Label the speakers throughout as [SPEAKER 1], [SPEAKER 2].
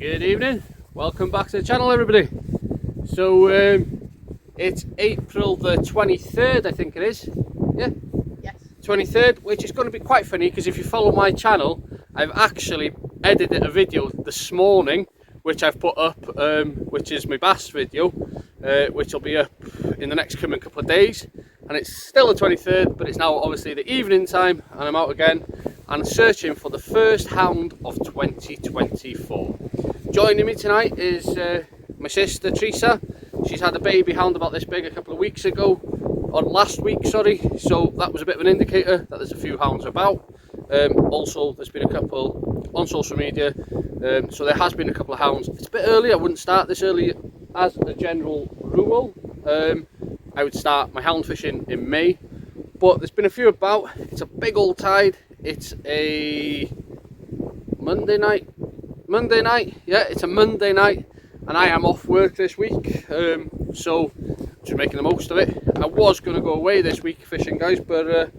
[SPEAKER 1] Good evening, welcome back to the channel everybody. So it's April the 23rd, I think it is. Yeah?
[SPEAKER 2] Yes.
[SPEAKER 1] 23rd, which is going to be quite funny because if you follow my channel, I've actually edited a video this morning which I've put up, which is my bass video, which will be up in the next coming couple of days. And it's still the 23rd, but it's now obviously the evening time and I'm out again and searching for the first hound of 2024. Joining me tonight is my sister Teresa. She's had a baby hound about this big a couple of weeks ago, or last week, sorry, so that was a bit of an indicator that there's a few hounds about. Also, there's been a couple on social media, so there has been a couple of hounds. It's a bit early, I wouldn't start this early as a general rule. I would start my hound fishing in May, but there's been a few about. It's a big old tide. It's a Monday night, yeah, it's a Monday night, and I am off work this week, so just making the most of it. I was going to go away this week fishing, guys, but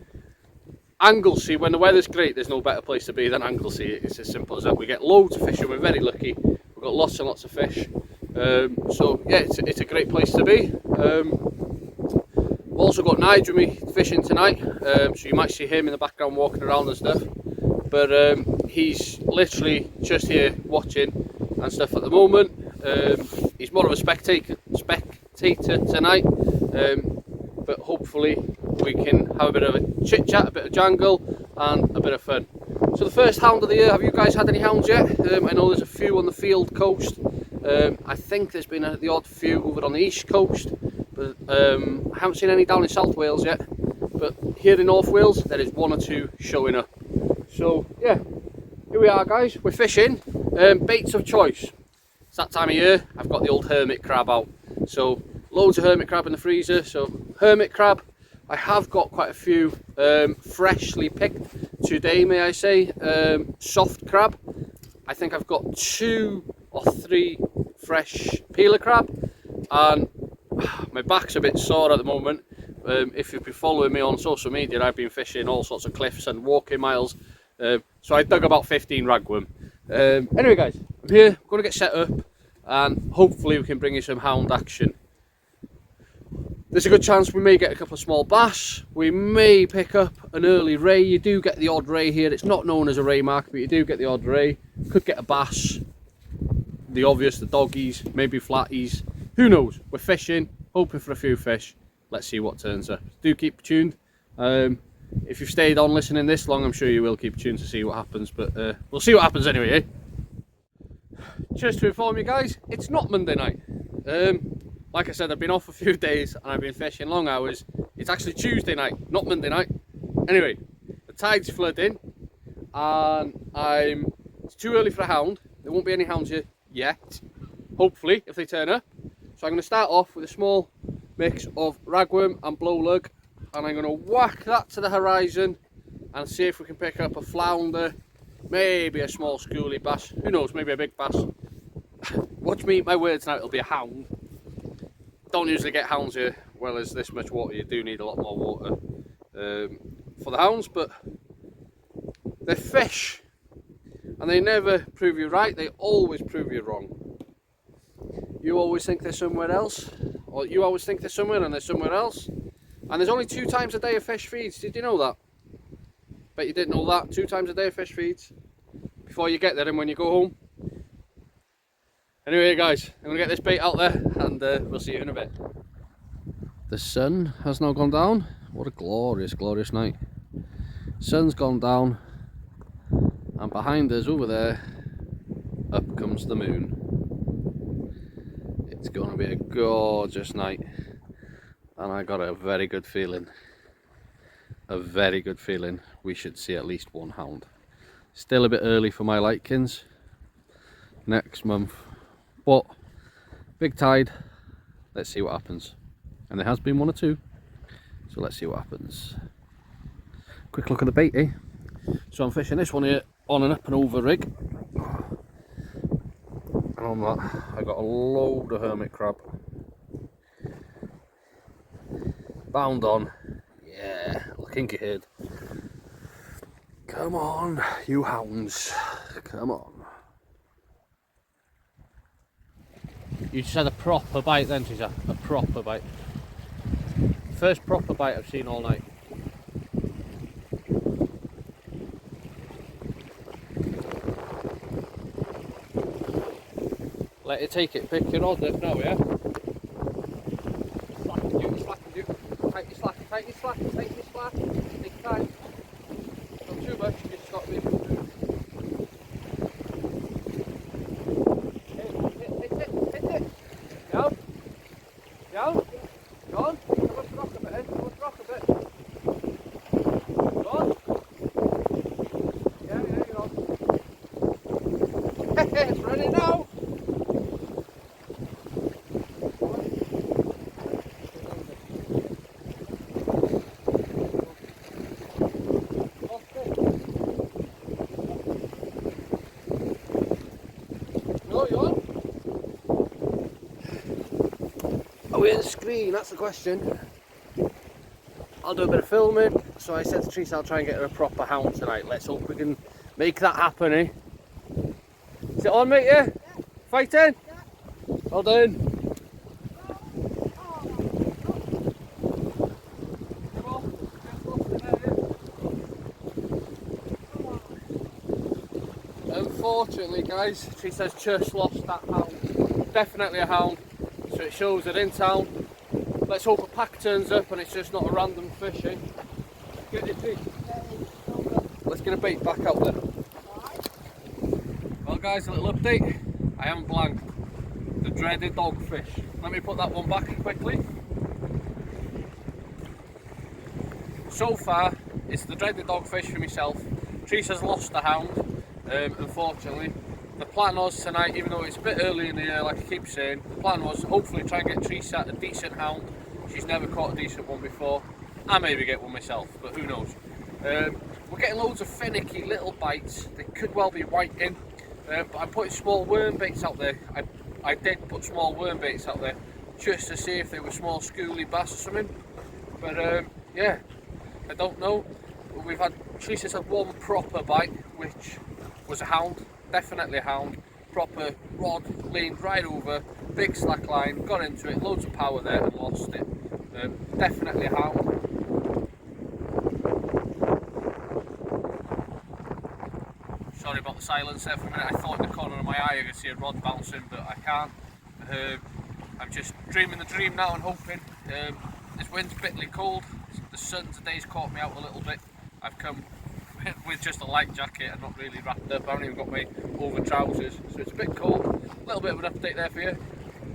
[SPEAKER 1] Anglesey, when the weather's great, there's no better place to be than Anglesey. It's as simple as that. We get loads of fish and we're very lucky. We've got lots and lots of fish, so yeah, it's a great place to be. We've also got Nigel with me fishing tonight, so you might see him in the background walking around and stuff, but he's literally just here watching and stuff at the moment. He's more of a spectator tonight, but hopefully we can have a bit of a chit chat, a bit of jangle and a bit of fun. So the first hound of the year, have you guys had any hounds yet? I know there's a few on the field coast. I think there's been the odd few over on the east coast, but I haven't seen any down in South Wales yet. But here in North Wales there is one or two showing up. So yeah, here we are, guys, we're fishing. Baits of choice, it's that time of year. I've got the old hermit crab out, so loads of hermit crab in the freezer. So hermit crab, I have got quite a few freshly picked today, may I say. Soft crab, I think I've got 2 or 3 fresh peeler crab, and my back's a bit sore at the moment. If you've been following me on social media, I've been fishing all sorts of cliffs and walking miles, so I dug about 15 ragworm. Anyway, guys, I'm here, I'm going to get set up and hopefully we can bring you some hound action. There's a good chance we may get a couple of small bass, we may pick up an early ray. You do get the odd ray here, it's not known as a ray mark, but you do get the odd ray. Could get a bass, the obvious, the doggies, maybe flatties, who knows. We're fishing, hoping for a few fish. Let's see what turns up. Do keep tuned. If you've stayed on listening this long, I'm sure you will keep tuned to see what happens, but we'll see what happens anyway, eh? Just to inform you guys, it's not Monday night. Like I said, I've been off a few days and I've been fishing long hours. It's actually Tuesday night, not Monday night. Anyway, the tide's flooding and it's too early for a hound. There won't be any hounds here yet, hopefully, if they turn up. So I'm going to start off with a small mix of ragworm and blow lug, and I'm going to whack that to the horizon and see if we can pick up a flounder, maybe a small schoolie bass, who knows, maybe a big bass. Watch me eat my words now, it'll be a hound. Don't usually get hounds here. Well, there's this much water, you do need a lot more water for the hounds, but they're fish and they never prove you right, they always prove you wrong. You always think they're somewhere else, or you always think they're somewhere and they're somewhere else. And there's only 2 times a day a fish feeds. Did you know that? Bet you didn't know that. 2 times a day a fish feeds before you get there and when you go home. Anyway, guys, I'm going to get this bait out there and we'll see you in a bit. The sun has now gone down. What a glorious, glorious night. Sun's gone down and behind us over there, up comes the moon. It's going to be a gorgeous night and I got a very good feeling we should see at least one hound. Still a bit early for my likings, next month, but big tide, let's see what happens. And there has been 1 or 2, so let's see what happens. Quick look at the bait, eh? So I'm fishing this one here on an up and over rig. And on that, I got a load of hermit crab. Bound on, yeah, kinky head. Come on, you hounds, come on. You just had a proper bite then, Teresa. A proper bite. First proper bite I've seen all night. Let it take it, pick your rod up now, yeah? Slacken you, slacken you. Tight your slack, tight your slack, tight your slack. Take time. Not too much, you just stop me. Hit it. Down. Down. Go on. Come on, rock a bit, eh? Come on, rock a bit. Go on. Yeah, you're on. It's ready now. Are we in the screen? That's the question. I'll do a bit of filming. So I said to Teresa I'll try and get her a proper hound tonight. Let's hope we can make that happen, eh? Is it on, mate, yeah? Fighting? Yeah. Well done. Unfortunately, guys, Teresa's just lost that hound. Definitely a hound. So it shows it in town. Let's hope a pack turns up and it's just not a random fishing. Get it deep. Let's get a bait back out there. Well guys, a little update. I haven't blanked. The dreaded dogfish. Let me put that one back quickly. So far, it's the dreaded dogfish for myself. Teresa's lost the hound, unfortunately. The plan was tonight, even though it's a bit early in the year, like I keep saying, the plan was hopefully try and get Teresa a decent hound. She's never caught a decent one before. I maybe get one myself, but who knows. We're getting loads of finicky little bites. They could well be whiting, but I'm putting small worm baits out there. I did put small worm baits out there just to see if they were small schooly bass or something. But yeah, I don't know. We've had, Teresa's had one proper bite, which was a hound. Definitely a hound. Proper rod, leaned right over, big slack line, got into it, loads of power there and lost it. Definitely a hound. Sorry about the silence there for a minute. I thought in the corner of my eye I could see a rod bouncing, but I can't. I'm just dreaming the dream now and hoping. This wind's bitterly cold. The sun today's caught me out a little bit. I've come with just a light jacket and not really wrapped up. I haven't even got my over trousers, so it's a bit cold. A little bit of an update there for you.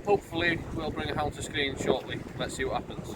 [SPEAKER 1] Hopefully we'll bring a hound to screen shortly. Let's see what happens.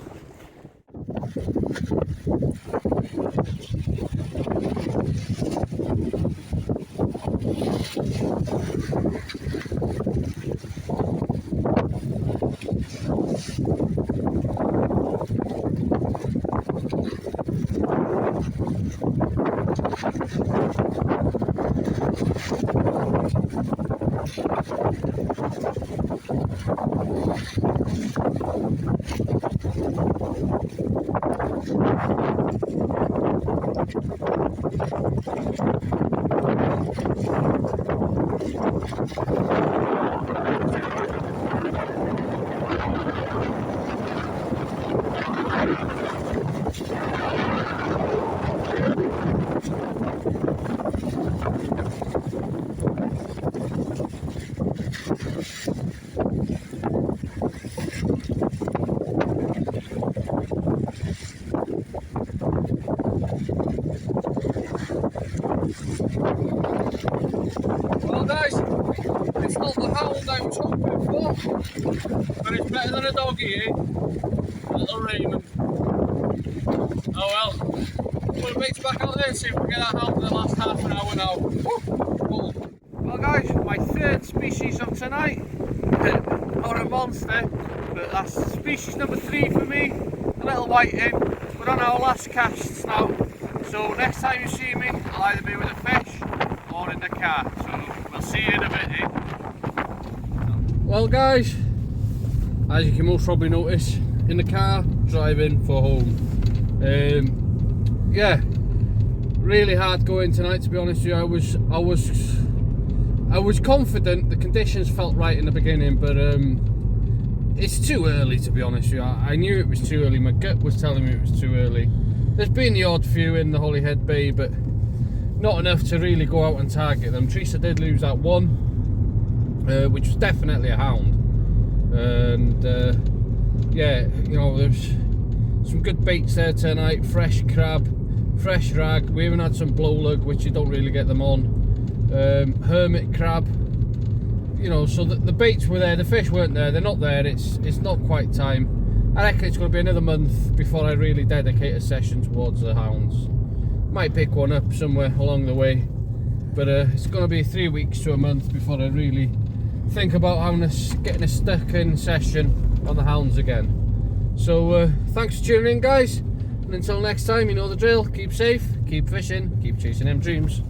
[SPEAKER 1] Well guys, it's not the hound I was hoping for, but it's better than a doggy, eh? A little Raymond. Oh well, put the baits back out there and see if we can get that hound in the last half an hour now. Woo! Well guys, my third species of tonight. Not a monster, but that's species number 3 for me. A little whiting. We're on our last casts now, so next time you see me, I'll either be with a fish or in the car. So we'll see you in a bit, eh? Well guys, as you can most probably notice, in the car driving for home. Yeah, really hard going tonight, to be honest with you. I was confident. The conditions felt right in the beginning, but it's too early, to be honest with you. I knew it was too early. My gut was telling me it was too early. There's been the odd few in the Holyhead Bay, but not enough to really go out and target them. Teresa did lose that one, which was definitely a hound. And yeah, you know, there's some good baits there tonight. Fresh crab, fresh rag. We even had some blow lug, which you don't really get them on. Hermit crab. You know, so the baits were there, the fish weren't there. They're not there. It's not quite time. I reckon it's going to be another month before I really dedicate a session towards the hounds. Might pick one up somewhere along the way, but it's going to be 3 weeks to a month before I really think about getting a stuck-in session on the hounds again. So thanks for tuning in, guys, and until next time, you know the drill. Keep safe, keep fishing, keep chasing them dreams.